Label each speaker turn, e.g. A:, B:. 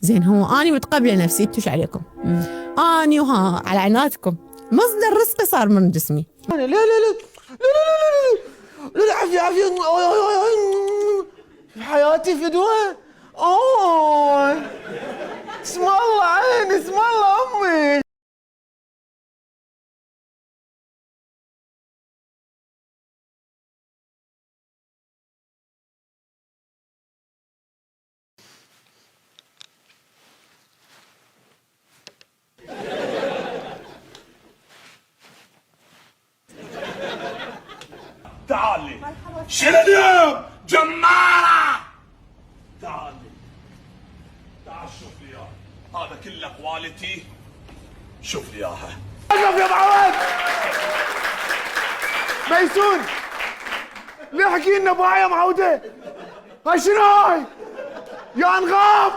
A: زين هو أنا متقبلة نفسي، انتو شو عليكم؟ أني وها على عناتكم مصدر رزقي صار من جسمي.
B: لا لا لا لا لا لا لا عافية عافية في حياتي فدوة. اسم الله عيني، اسم الله أمي.
C: تعالي شنو اليوم جمالة؟ تعالي تعال شوف لي اياه، هذا كله كواليتي، شوف لي اياها.
B: وقف يا معود ميسون، ليه حكي لنا ابو يا معوده؟ هاي شنو هاي؟ يا انغام